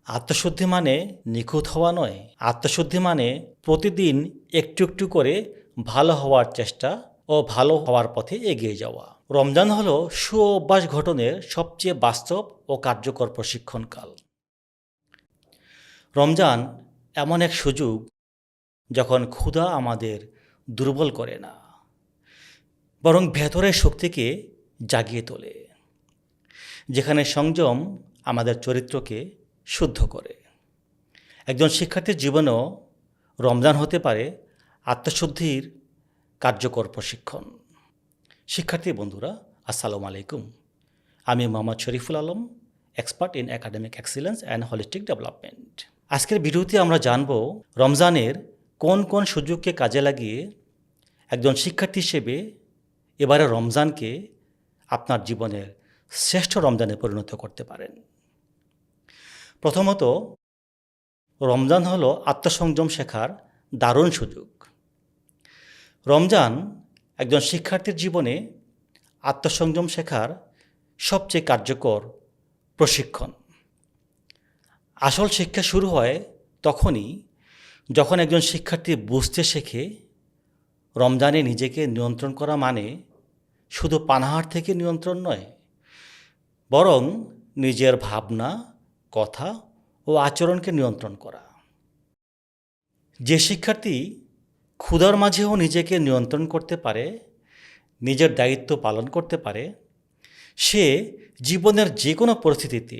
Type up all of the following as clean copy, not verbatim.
আত্মশুদ্ধি মানে নিখুঁত হওয়া নয়। আত্মশুদ্ধি মানে প্রতিদিন একটু একটু করে ভালো হওয়ার চেষ্টা ও ভালো হওয়ার পথে এগিয়ে যাওয়া। রমজান হলো সুঅভ্যাস গঠনের সবচেয়ে বাস্তব ও কার্যকর প্রশিক্ষণকাল। রমজান এমন এক সুযোগ যখন ক্ষুধা আমাদের দুর্বল করে না, বরং ভেতরের শক্তিকে জাগিয়ে তোলে। যেখানে সংযম আমাদের চরিত্রকে শুদ্ধ করে। একজন শিক্ষার্থীর জীবনেও রমজান হতে পারে আত্মশুদ্ধির কার্যকর প্রশিক্ষণ। শিক্ষার্থী বন্ধুরা, আসসালামু আলাইকুম। আমি Mohammad Shariful Alam, expert in academic excellence and holistic development. আজকের ভিডিওতে আমরা জানব রমজানের কোন কোন সুযোগকে কাজে লাগিয়ে একজন শিক্ষার্থী হিসেবে এবারে রমজানকে আপনার জীবনের শ্রেষ্ঠ রমজানে পরিণত করতে পারেন। প্রথমত, রমজান হলো আত্মসংযম শেখার দারুণ সুযোগ। রমজান একজন শিক্ষার্থীর জীবনে আত্মসংযম শেখার সবচেয়ে কার্যকর প্রশিক্ষণ। আসল শিক্ষা শুরু হয় তখনই যখন একজন শিক্ষার্থী বুঝতে শেখে রমজানে নিজেকে নিয়ন্ত্রণ করা মানে শুধু পানাহার থেকে নিয়ন্ত্রণ নয়, বরং নিজের ভাবনা, কথা ও আচরণকে নিয়ন্ত্রণ করা। যে শিক্ষার্থী ক্ষুধার মাঝেও নিজেকে নিয়ন্ত্রণ করতে পারে, নিজের দায়িত্ব পালন করতে পারে, সে জীবনের যে কোনো পরিস্থিতিতে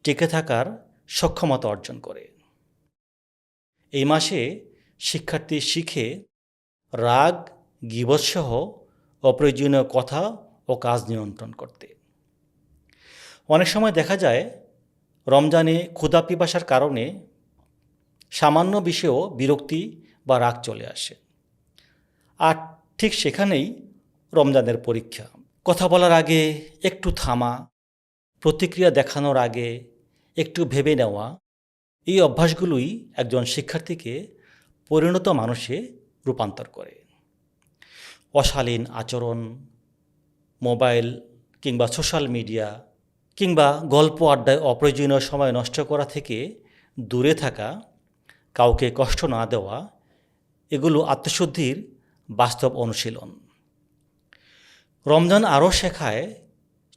টিকে থাকার সক্ষমতা অর্জন করে। এই মাসে শিক্ষার্থী শিখে রাগ, গীবৎসহ অপ্রয়োজনীয় কথা ও কাজ নিয়ন্ত্রণ করতে। অনেক সময় দেখা যায় রমজানে ক্ষুধা পিপাসার কারণে সামান্য বিষয়েও বিরক্তি বা রাগ চলে আসে। আর ঠিক সেখানেই রমজানের পরীক্ষা। কথা বলার আগে একটু থামা, প্রতিক্রিয়া দেখানোর আগে একটু ভেবে নেওয়া, এই অভ্যাসগুলোই একজন শিক্ষার্থীকে পরিণত মানুষে রূপান্তর করে। অশালীন আচরণ, মোবাইল কিংবা সোশ্যাল মিডিয়া কিংবা গল্প আড্ডায় অপ্রয়োজনীয় সময় নষ্ট করা থেকে দূরে থাকা, কাউকে কষ্ট না দেওয়া, এগুলো আত্মশুদ্ধির বাস্তব অনুশীলন। রমজান আরও শেখায়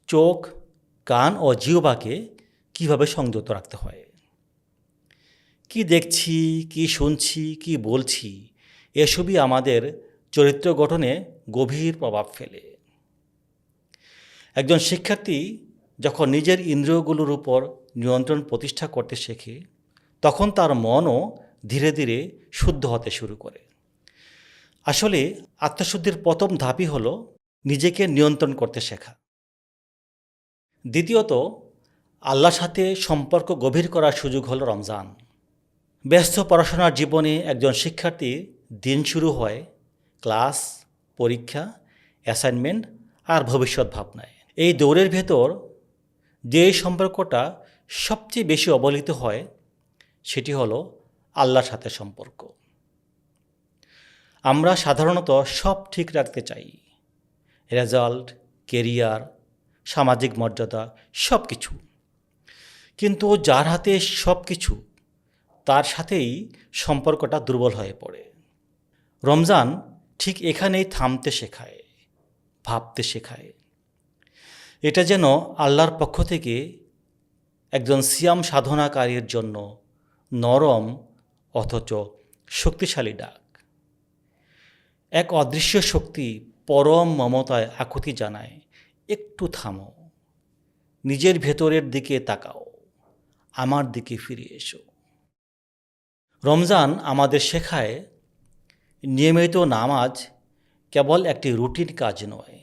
চোখ, কান ও জিহ্বাকে কীভাবে সংযত রাখতে হয়। কি দেখছি, কি শুনছি, কি বলছি, এসবই আমাদের চরিত্র গঠনে গভীর প্রভাব ফেলে। একজন শিক্ষার্থী যখন নিজের ইন্দ্রিয়গুলোর উপর নিয়ন্ত্রণ প্রতিষ্ঠা করতে শেখে, তখন তার মনও ধীরে ধীরে শুদ্ধ হতে শুরু করে। আসলে আত্মশুদ্ধির প্রথম ধাপই হলো নিজেকে নিয়ন্ত্রণ করতে শেখা। দ্বিতীয়ত, আল্লাহর সাথে সম্পর্ক গভীর করার সুযোগ হলো রমজান। ব্যস্ত পড়াশোনার জীবনে একজন শিক্ষার্থীর দিন শুরু হয় ক্লাস, পরীক্ষা, অ্যাসাইনমেন্ট আর ভবিষ্যৎ ভাবনায়। এই দৌড়ের ভেতর যে সম্পর্কটা সবচেয়ে বেশি অবহেলিত হয় সেটি হলো আল্লাহর সাথে সম্পর্ক। আমরা সাধারণত সব ঠিক রাখতে চাই, রেজাল্ট, কেরিয়ার, সামাজিক মর্যাদা, সব কিছু। কিন্তু যার হাতে সব কিছু, তার সাথেই সম্পর্কটা দুর্বল হয়ে পড়ে। রমজান ঠিক এখানেই থামতে শেখায়, ভাবতে শেখায়। এটা যেন আল্লাহর পক্ষ থেকে একজন সিয়াম সাধনাকারীর জন্য নরম অথচ শক্তিশালী ডাক। এক অদৃশ্য শক্তি পরম মমতায় আকুতি জানায়, একটু থামো, নিজের ভেতরের দিকে তাকাও, আমার দিকে ফিরে এসো। রমজান আমাদের শেখায় নিয়মিত নামাজ কেবল একটি রুটিন কাজ নয়,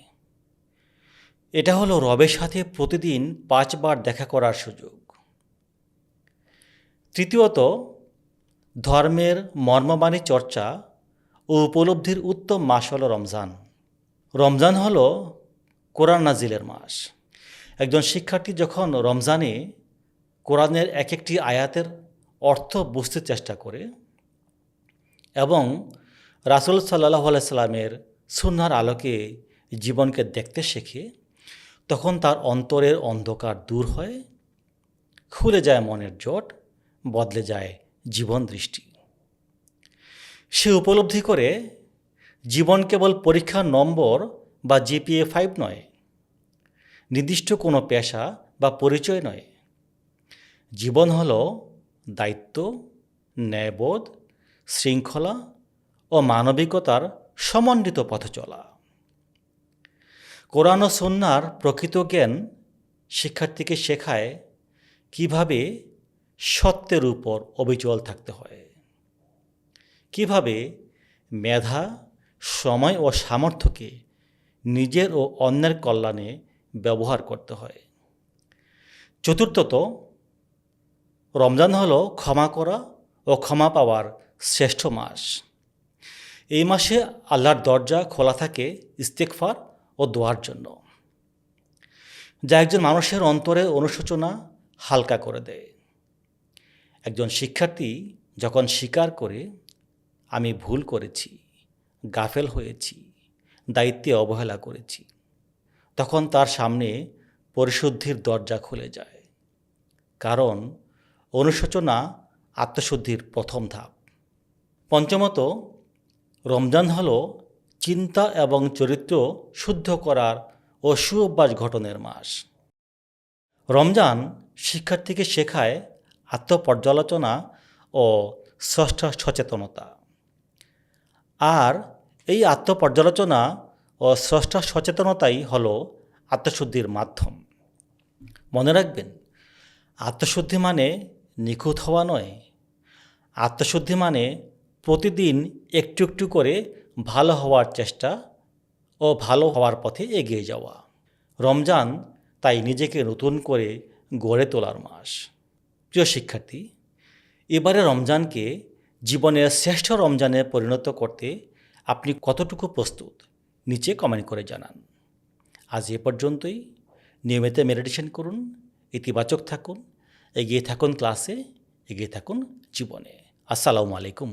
এটা হলো রবের সাথে প্রতিদিন 5 বার দেখা করার সুযোগ। তৃতীয়ত, ধর্মের মর্মবাণী চর্চা ও উপলব্ধির উত্তম মাস হলো রমজান। রমজান হলো কোরআন নাজিলের মাস। একজন শিক্ষার্থী যখন রমজানে কোরআনের এক একটি আয়াতের অর্থ বুঝতে চেষ্টা করে এবং রাসূল সাল্লাল্লাহু আলাইহি সাল্লামের সুন্নাহর আলোকে জীবনকে দেখতে শেখে, তখন তার অন্তরের অন্ধকার দূর হয়, খুলে যায় মনের জট, বদলে যায় জীবন দৃষ্টি। সে উপলব্ধি করে জীবন কেবল পরীক্ষার নম্বর বা জিপিএ 5 নয়, নির্দিষ্ট কোনো পেশা বা পরিচয় নয়। জীবন হলো দায়িত্ব, ন্যায়বোধ, শৃঙ্খলা ও মানবিকতার সমন্বিত পথে চলা। কোরআন ও সুন্নাহর প্রকৃত জ্ঞান শিক্ষার্থীকে শেখায় কিভাবে সত্যের উপর অবিচল থাকতে হয়, কিভাবে মেধা, সময় ও সামর্থ্যকে নিজের ও অন্যের কল্যাণে ব্যবহার করতে হয়। চতুর্থত, রমজান হলো ক্ষমা করা ও ক্ষমা পাওয়ার শ্রেষ্ঠ মাস। এই মাসে আল্লাহর দরজা খোলা থাকে ইস্তেগফার ও দোয়ার জন্য, যা একজন মানুষের অন্তরে অনুশোচনা হালকা করে দেয়। একজন শিক্ষার্থী যখন স্বীকার করে আমি ভুল করেছি, গাফেল হয়েছি, দায়িত্বে অবহেলা করেছি, তখন তার সামনে পরিশুদ্ধির দরজা খুলে যায়। কারণ অনুশোচনা আত্মশুদ্ধির প্রথম ধাপ। পঞ্চমত, রমজান হলো চিন্তা এবং চরিত্র শুদ্ধ করার ও সুঅভ্যাস গঠনের মাস। রমজান শিক্ষার্থীকে শেখায় আত্মপর্যালোচনা ও স্রষ্টা সচেতনতা। আর এই আত্মপর্যালোচনা ও স্রষ্টা সচেতনতাই হলো আত্মশুদ্ধির মাধ্যম। মনে রাখবেন, আত্মশুদ্ধি মানে নিখুঁত হওয়া নয়। আত্মশুদ্ধি মানে প্রতিদিন একটু একটু করে ভালো হওয়ার চেষ্টা ও ভালো হওয়ার পথে এগিয়ে যাওয়া। রমজান তাই নিজেকে নতুন করে গড়ে তোলার মাস। প্রিয় শিক্ষার্থী, এবারে রমজানকে জীবনের শ্রেষ্ঠ রমজানে পরিণত করতে আপনি কতটুকু প্রস্তুত, নিচে কমেন্ট করে জানান। আজ এ পর্যন্তই। নিয়মিত মেডিটেশন করুন, ইতিবাচক থাকুন, এগিয়ে থাকুন ক্লাসে, এগিয়ে থাকুন জীবনে। আসসালামু আলাইকুম।